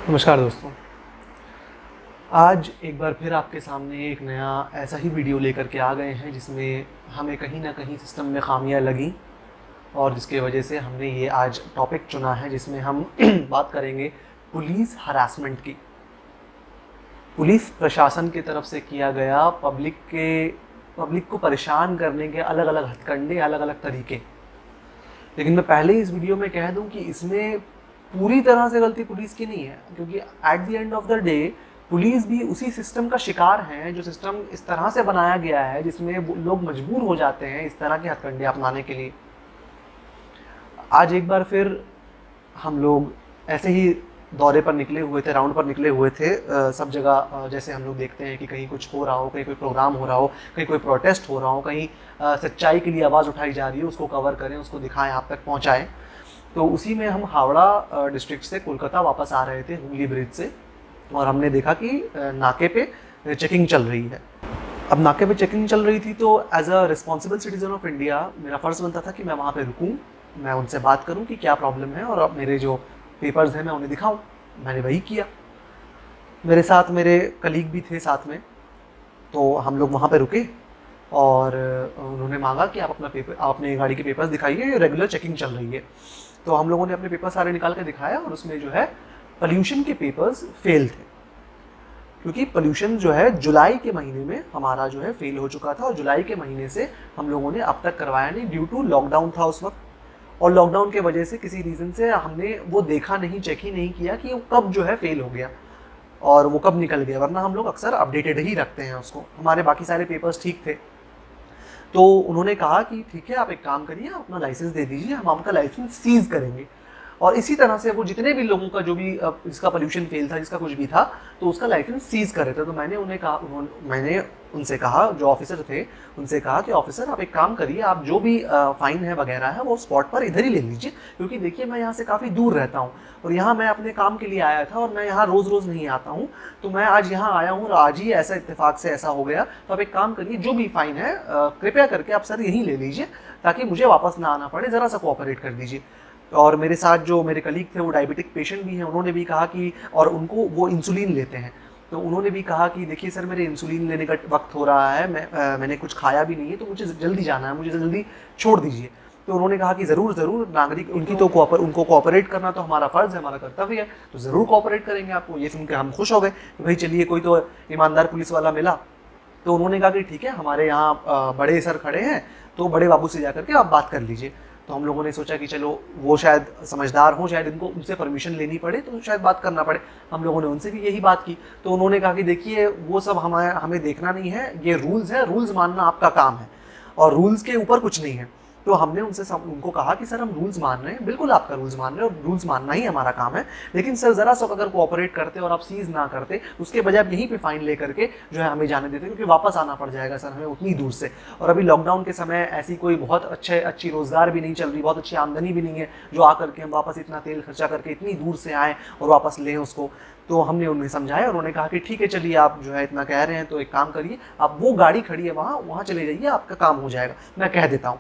नमस्कार दोस्तों। आज एक बार फिर आपके सामने एक नया ऐसा ही वीडियो लेकर के आ गए हैं जिसमें हमें कहीं ना कहीं सिस्टम में खामियां लगी और जिसके वजह से हमने ये आज टॉपिक चुना है जिसमें हम बात करेंगे पुलिस हरासमेंट की। पुलिस प्रशासन की तरफ से किया गया पब्लिक को परेशान करने के अलग अलग हथकंडे, अलग अलग तरीके। लेकिन मैं पहले ही इस वीडियो में कह दूं कि इसमें पूरी तरह से गलती पुलिस की नहीं है, क्योंकि at the end of the day police भी उसी सिस्टम का शिकार है जो सिस्टम इस तरह से बनाया गया है जिसमें लोग मजबूर हो जाते हैं इस तरह के हथकंडे अपनाने के लिए। आज एक बार फिर हम लोग ऐसे ही दौरे पर निकले हुए थे, राउंड पर निकले हुए थे सब जगह। जैसे हम लोग देखते हैं कि कहीं कुछ हो रहा हो, कहीं कोई प्रोग्राम हो रहा हो, कहीं कोई प्रोटेस्ट हो रहा हो, कहीं सच्चाई के लिए आवाज़ उठाई जा रही है, उसको कवर करें, उसको दिखाएं, आप तक पहुंचाएं। तो उसी में हम हावड़ा डिस्ट्रिक्ट से कोलकाता वापस आ रहे थे हुगली ब्रिज से, और हमने देखा कि नाके पे चेकिंग चल रही है। अब नाके पे चेकिंग चल रही थी तो as a responsible citizen of India मेरा फ़र्ज़ बनता था कि मैं वहाँ पे रुकूँ, मैं उनसे बात करूँ कि क्या प्रॉब्लम है और अब मेरे जो पेपर्स हैं मैं उन्हें दिखाऊँ। मैंने वही किया। मेरे साथ मेरे कलीग भी थे साथ में, तो हम लोग वहाँ पे रुके और उन्होंने मांगा कि आप अपने गाड़ी के पेपर्स दिखाइए, रेगुलर चेकिंग चल रही है। तो हम लोगों ने अपने पेपर सारे निकाल के दिखाया और उसमें जो है पोल्यूशन के पेपर्स फेल थे, क्योंकि पोल्यूशन जो है जुलाई के महीने में हमारा जो है फेल हो चुका था और जुलाई के महीने से हम लोगों ने अब तक करवाया नहीं, ड्यू टू लॉकडाउन था उस वक्त। और लॉकडाउन के वजह से किसी रीज़न से हमने वो देखा नहीं, चेक ही नहीं किया कि वो कब जो है फेल हो गया और वो कब निकल गया, वरना हम लोग अक्सर अपडेटेड ही रखते हैं उसको। हमारे बाकी सारे पेपर्स ठीक थे। तो उन्होंने कहा कि ठीक है, आप एक काम करिए, आप अपना लाइसेंस दे दीजिए, हम आपका लाइसेंस सीज करेंगे। और इसी तरह से वो जितने भी लोगों का जो भी जिसका पोल्यूशन फेल था, जिसका कुछ भी था, तो उसका लाइसेंस सीज कर रहे थे। तो मैंने उनसे कहा, जो ऑफिसर थे उनसे कहा कि ऑफिसर आप एक काम करिए, आप जो भी फाइन है वगैरह है वो स्पॉट पर इधर ही ले लीजिए, क्योंकि देखिए मैं यहाँ से काफ़ी दूर रहता हूँ और यहाँ मैं अपने काम के लिए आया था और मैं यहाँ रोज़ रोज़ नहीं आता हूँ, तो मैं आज यहाँ आया हूँ और आज ही ऐसा इत्तेफाक से ऐसा हो गया। तो आप एक काम करिए, जो भी फाइन है कृपया करके आप सर यहीं ले लीजिए ताकि मुझे वापस ना आना पड़े, ज़रा सा कोऑपरेट कर दीजिए। और मेरे साथ जो मेरे कलीग थे वो डायबिटिक पेशेंट भी हैं, उन्होंने भी कहा कि, और उनको वो इंसुलिन लेते हैं, तो उन्होंने भी कहा कि देखिए सर मेरे इंसुलिन लेने का वक्त हो रहा है, मैंने कुछ खाया भी नहीं है, तो मुझे जल्दी जाना है, मुझे जल्दी छोड़ दीजिए। तो उन्होंने कहा कि ज़रूर नागरिक उनको कोऑपरेट करना तो हमारा फ़र्ज़ है, हमारा कर्तव्य है, तो ज़रूर कोऑपरेट करेंगे आपको। ये सुन के हम खुश हो गए कि भाई चलिए कोई तो ईमानदार पुलिस वाला मिला। तो उन्होंने कहा कि ठीक है, हमारे यहाँ बड़े सर खड़े हैं, तो बड़े बाबू से जा करके आप बात कर लीजिए। तो हम लोगों ने सोचा कि चलो वो शायद समझदार हो, शायद इनको उनसे परमिशन लेनी पड़े, तो शायद बात करना पड़े। हम लोगों ने उनसे भी यही बात की। तो उन्होंने कहा कि देखिए वो सब हमें देखना नहीं है, ये रूल्स है, रूल्स मानना आपका काम है और रूल्स के ऊपर कुछ नहीं है। तो हमने उनको कहा कि सर हम रूल्स मान रहे हैं, बिल्कुल आपका रूल्स मान रहे हैं और रूल्स मानना ही हमारा काम है, लेकिन सर ज़रा सा अगर कोऑपरेट करते और आप सीज ना करते, उसके बजाय आप यहीं पे फाइन ले करके जो है हमें जाने देते, क्योंकि वापस आना पड़ जाएगा सर हमें उतनी दूर से। और अभी लॉकडाउन के समय ऐसी कोई बहुत अच्छी रोज़गार भी नहीं चल रही, बहुत अच्छी आमदनी भी नहीं है जो आकर के हम वापस इतना तेल खर्चा करके इतनी दूर से आएँ और वापस लें उसको। तो हमने उन्हें समझाया, उन्होंने कहा कि ठीक है चलिए, आप जो है इतना कह रहे हैं तो एक काम करिए, आप वो गाड़ी खड़ी है वहाँ चले जाइए, आपका काम हो जाएगा, मैं कह देता हूँ।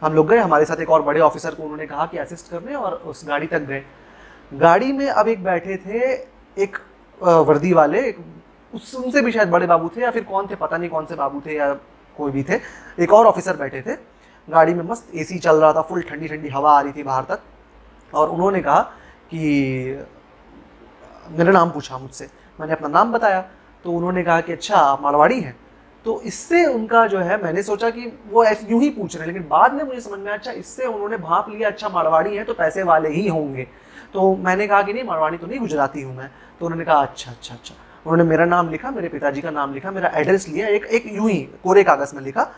हम लोग गए, हमारे साथ एक और बड़े ऑफिसर को उन्होंने कहा कि असिस्ट करने, और उस गाड़ी तक गए। गाड़ी में अब एक बैठे थे एक वर्दी वाले, उनसे भी शायद बड़े बाबू थे या फिर कौन थे, पता नहीं कौन से बाबू थे या कोई भी थे, एक और ऑफिसर बैठे थे। गाड़ी में मस्त एसी चल रहा था, फुल ठंडी ठंडी हवा आ रही थी बाहर तक। और उन्होंने कहा कि मेरा नाम पूछा मुझसे, मैंने अपना नाम बताया, तो उन्होंने कहा कि अच्छा आप मारवाड़ी हैं। तो इससे उनका जो है, मैंने सोचा कि वो ऐसे यूं ही पूछ रहे हैं, लेकिन बाद में मुझे समझ में आया अच्छा इससे उन्होंने भाप लिया, अच्छा मारवाड़ी है तो पैसे वाले ही होंगे। तो मैंने कहा कि नहीं मारवाड़ी तो नहीं, गुजराती हूँ मैं। तो उन्होंने कहा अच्छा। उन्होंने मेरा नाम लिखा, मेरे पिताजी का नाम लिखा, मेरा एड्रेस लिया, एक यूं ही कोरे कागज़ में लिखा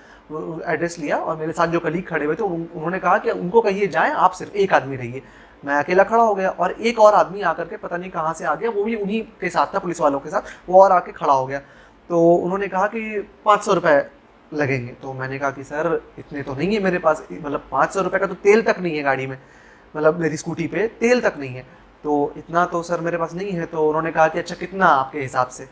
एड्रेस लिया, और मेरे साथ जो कलीग खड़े हुए थे उन्होंने कहा कि उनको कहिए जाएँ, आप सिर्फ एक आदमी रहिए। मैं अकेला खड़ा हो गया और एक और आदमी आकर के पता नहीं कहाँ से आ गया, वो भी उन्हीं के साथ था, पुलिस वालों के साथ, वो और आके खड़ा हो गया। तो उन्होंने कहा कि 500 रुपये लगेंगे। तो मैंने कहा कि सर इतने तो नहीं है मेरे पास, मतलब 500 रुपये का तो तेल तक नहीं है गाड़ी में, मतलब मेरी स्कूटी पे तेल तक नहीं है, तो इतना तो सर मेरे पास नहीं है। तो उन्होंने कहा कि अच्छा कितना आपके हिसाब से।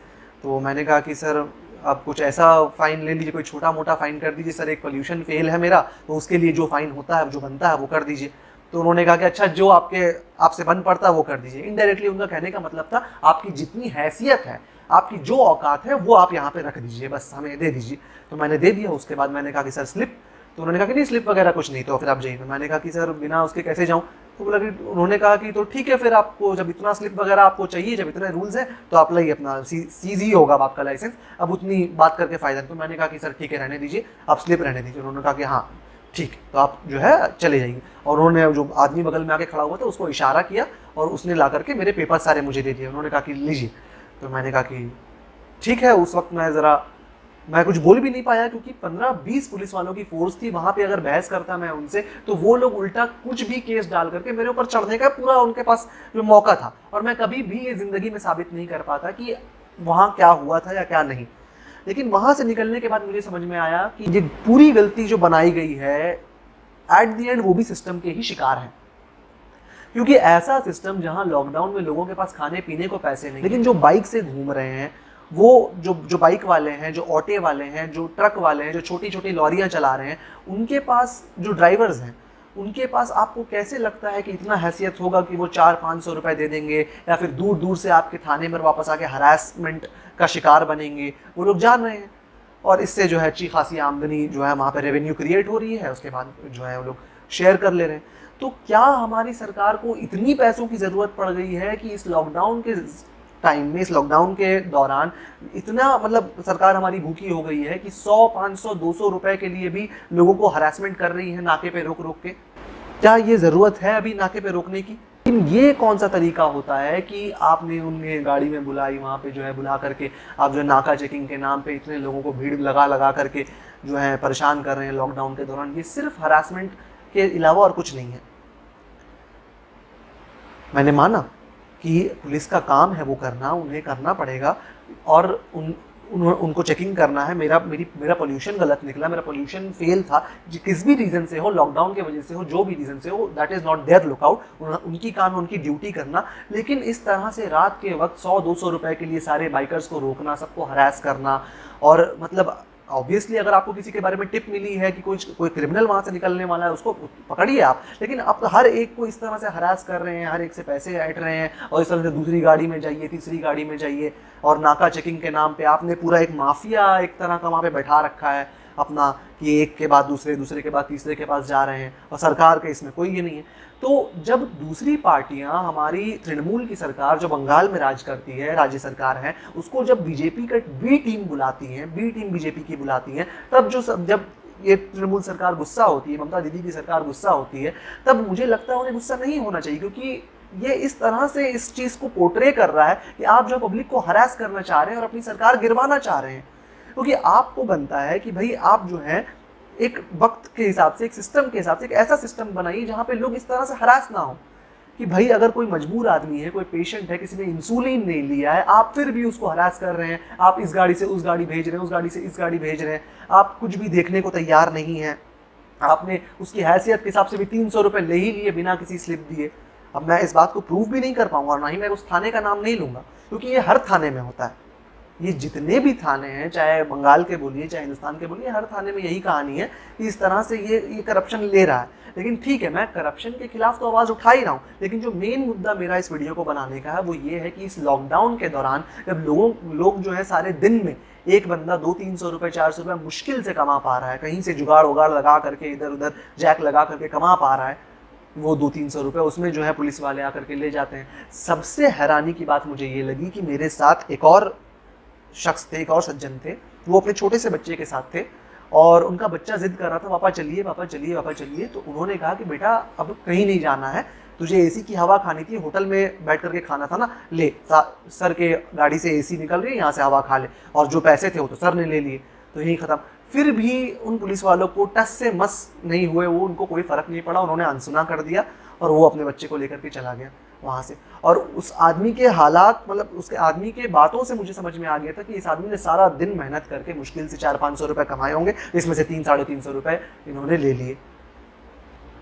तो मैंने कहा कि सर आप कुछ ऐसा फ़ाइन ले लीजिए, कोई छोटा मोटा फ़ाइन कर दीजिए सर, एक पोल्यूशन फेल है मेरा, तो उसके लिए जो फ़ाइन होता है, जो बनता है वो कर दीजिए। तो उन्होंने कहा कि अच्छा जो आपसे बन पड़ता वो कर दीजिए। इनडायरेक्टली उनका कहने का मतलब था आपकी जितनी हैसियत है, आपकी जो औकात है वो आप यहाँ पे रख दीजिए, बस हमें दे दीजिए। तो मैंने दे दिया। उसके बाद मैंने कहा कि सर स्लिप, तो उन्होंने कहा कि नहीं स्लिप वगैरह कुछ नहीं, तो फिर आप जाइए। मैंने कहा कि सर बिना उसके कैसे जाऊँ, तो बोला कि उन्होंने कहा कि तो ठीक है फिर आपको जब इतना स्लिप वगैरह आपको चाहिए, जब इतने रूल्स हैं तो आप लाइए अपना सीज ही होगा आपका लाइसेंस, अब उतनी बात करके फ़ायदा नहीं। तो मैंने कहा कि सर ठीक है रहने दीजिए, आप स्लिप रहने दीजिए। उन्होंने कहा कि हाँ ठीक, तो आप जो है चले जाइए। और उन्होंने जो आदमी बगल में आके खड़ा हुआ था उसको इशारा किया और उसने ला करके मेरे पेपर सारे मुझे दे दिए। उन्होंने कहा कि लीजिए। तो मैंने कहा कि ठीक है। उस वक्त मैं कुछ बोल भी नहीं पाया क्योंकि 15-20 पुलिस वालों की फोर्स थी वहां पे। अगर बहस करता मैं उनसे तो वो लोग उल्टा कुछ भी केस डाल करके मेरे ऊपर चढ़ने का पूरा उनके पास जो मौका था। और मैं कभी भी ये जिंदगी में साबित नहीं कर पाता कि वहां क्या हुआ था या क्या नहीं। लेकिन वहां से निकलने के बाद मुझे समझ में आया कि ये पूरी गलती जो बनाई गई है एट द एंड वो भी सिस्टम के ही शिकार है। क्योंकि ऐसा सिस्टम जहां लॉकडाउन में लोगों के पास खाने पीने को पैसे नहीं, लेकिन जो बाइक से घूम रहे हैं वो जो बाइक वाले हैं, जो ऑटे वाले हैं, जो ट्रक वाले हैं, जो छोटी छोटी लॉरियां चला रहे हैं, उनके पास जो ड्राइवर्स हैं उनके पास आपको कैसे लगता है कि इतना हैसियत होगा कि वो 400-500 रुपए दे देंगे या फिर दूर दूर से आपके थाने में वापस आके हरासमेंट का शिकार बनेंगे। वो लोग जान रहे हैं और इससे जो है अच्छी खासी आमदनी जो है वहाँ पे रेवेन्यू क्रिएट हो रही है, उसके बाद जो है वो लोग शेयर कर ले रहे हैं। तो क्या हमारी सरकार को इतनी पैसों की ज़रूरत पड़ गई है कि इस लॉकडाउन के टाइम में, इस लॉकडाउन के दौरान इतना मतलब सरकार हमारी भूखी हो गई है कि 100, 500, 200 रुपए के लिए भी लोगों को हरासमेंट कर रही है नाके पे रोक रोक के? क्या ये ज़रूरत है अभी नाके पे रोकने की? लेकिन ये कौन सा तरीका होता है कि आपने उन्हें गाड़ी में बुलाई, वहाँ पे जो है बुला करके आप जो है नाका चेकिंग के नाम पे इतने लोगों को भीड़ लगा करके जो है परेशान कर रहे हैं लॉकडाउन के दौरान। ये सिर्फ हरासमेंट के अलावा और कुछ नहीं है। मैंने माना कि पुलिस का काम है वो करना, उन्हें करना पड़ेगा और उनको चेकिंग करना है। मेरा पोल्यूशन गलत निकला, मेरा पोल्यूशन फेल था, किस भी रीज़न से हो, लॉकडाउन की वजह से हो, जो भी रीज़न से हो, that is not their lookout. उनकी काम है उनकी ड्यूटी करना। लेकिन इस तरह से रात के वक्त 100-200 रुपए के लिए सारे बाइकर्स को रोकना, सबको हरास करना, और मतलब ऑब्वियसली अगर आपको किसी के बारे में टिप मिली है कि कोई क्रिमिनल वहाँ से निकलने वाला है उसको पकड़िए आप, लेकिन आप हर एक को इस तरह से हरास कर रहे हैं, हर एक से पैसे ऐंठ रहे हैं और इस तरह से दूसरी गाड़ी में जाइए, तीसरी गाड़ी में जाइए, और नाका चेकिंग के नाम पे आपने पूरा एक माफिया एक तरह का वहाँ पे बैठा रखा है अपना, कि एक के बाद दूसरे, दूसरे के बाद तीसरे के पास जा रहे हैं और सरकार के इसमें कोई ये नहीं है। तो जब दूसरी पार्टियां, हमारी तृणमूल की सरकार जो बंगाल में राज करती है, राज्य सरकार है, उसको जब बीजेपी का बी टीम बुलाती है, बी टीम बीजेपी की बुलाती है, तब जब ये तृणमूल सरकार गुस्सा होती है, ममता दीदी की सरकार गुस्सा होती है, तब मुझे लगता है उन्हें गुस्सा नहीं होना चाहिए, क्योंकि ये इस तरह से इस चीज़ को पोर्ट्रे कर रहा है कि आप जो पब्लिक को हरास करना चाह रहे हैं और अपनी सरकार गिरवाना चाह रहे हैं। क्योंकि आपको बनता है कि भाई आप जो है एक वक्त के हिसाब से, एक सिस्टम के हिसाब से एक ऐसा सिस्टम बनाइए जहाँ पे लोग इस तरह से हरास ना हो कि भाई अगर कोई मजबूर आदमी है, कोई पेशेंट है, किसी ने इंसुलिन नहीं लिया है, आप फिर भी उसको हरास कर रहे हैं, आप इस गाड़ी से उस गाड़ी भेज रहे हैं, उस गाड़ी से इस गाड़ी भेज रहे हैं, आप कुछ भी देखने को तैयार नहीं है, आपने उसकी हैसियत के हिसाब से भी 300 रुपये ले ही लिए बिना किसी स्लिप दिए। अब मैं इस बात को प्रूव भी नहीं कर पाऊंगा और ना ही मैं उस थाने का नाम नहीं लूँगा, क्योंकि ये हर थाने में होता है। ये जितने भी थाने हैं, चाहे बंगाल के बोलिए चाहे हिंदुस्तान के बोलिए, हर थाने में यही कहानी है कि इस तरह से ये करप्शन ले रहा है। लेकिन ठीक है, मैं करप्शन के खिलाफ तो आवाज़ उठा ही रहा हूँ, लेकिन जो मेन मुद्दा मेरा इस वीडियो को बनाने का है वो ये है कि इस लॉकडाउन के दौरान जब लोग जो है सारे दिन में एक बंदा 200-300 रुपये 400 रुपये मुश्किल से कमा पा रहा है, कहीं से जुगाड़ उगाड़ लगा करके इधर उधर जैक लगा करके कमा पा रहा है, वो 200-300 रुपये उसमें जो है पुलिस वाले आकर के ले जाते हैं। सबसे हैरानी की बात मुझे ये लगी कि मेरे साथ एक और शख्स थे, एक और सज्जन थे, वो अपने छोटे से बच्चे के साथ थे और उनका बच्चा जिद कर रहा था, पापा चलिए पापा चलिए पापा चलिए। तो उन्होंने कहा कि बेटा अब कहीं नहीं जाना है, तुझे एसी की हवा खानी थी, होटल में बैठ करके खाना था ना, ले सर के गाड़ी से एसी निकल रही है, यहाँ से हवा खा ले, और जो पैसे थे वो तो सर ने ले लिए, तो यही खत्म। फिर भी उन पुलिस वालों को टस से मस नहीं हुए, वो उनको कोई फ़र्क नहीं पड़ा, उन्होंने अनसुना कर दिया और वो अपने बच्चे को लेकर के चला गया वहाँ से। और उस आदमी के हालात, मतलब उसके आदमी के बातों से मुझे समझ में आ गया था कि इस आदमी ने सारा दिन मेहनत करके मुश्किल से 400-500 रुपये कमाए होंगे, इसमें से 300-350 रुपये इन्होंने ले लिए।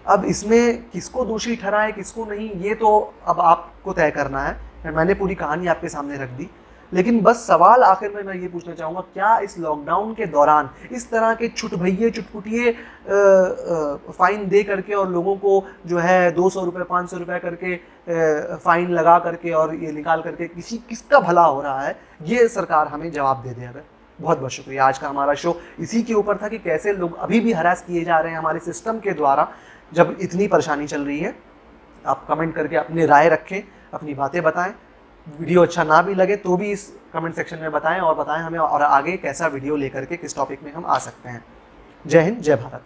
अब इसमें किसको दोषी ठहराए किसको नहीं, ये तो अब आपको तय करना है। मैंने पूरी कहानी आपके सामने रख दी, लेकिन बस सवाल आखिर में मैं ये पूछना चाहूँगा, क्या इस लॉकडाउन के दौरान इस तरह के छुटभइये चुटपुटिये फ़ाइन दे करके और लोगों को जो है 200 रुपये 500 रुपये करके फ़ाइन लगा करके और ये निकाल करके किसका भला हो रहा है, ये सरकार हमें जवाब दे दे। अगर बहुत बहुत शुक्रिया। आज का हमारा शो इसी के ऊपर था कि कैसे लोग अभी भी हरास किए जा रहे हैं हमारे सिस्टम के द्वारा जब इतनी परेशानी चल रही है। आप कमेंट करके अपनी राय रखें, अपनी बातें बताएं। वीडियो अच्छा ना भी लगे तो भी इस कमेंट सेक्शन में बताएं और बताएं हमें और आगे कैसा वीडियो लेकर के किस टॉपिक में हम आ सकते हैं। जय हिंद, जय भारत।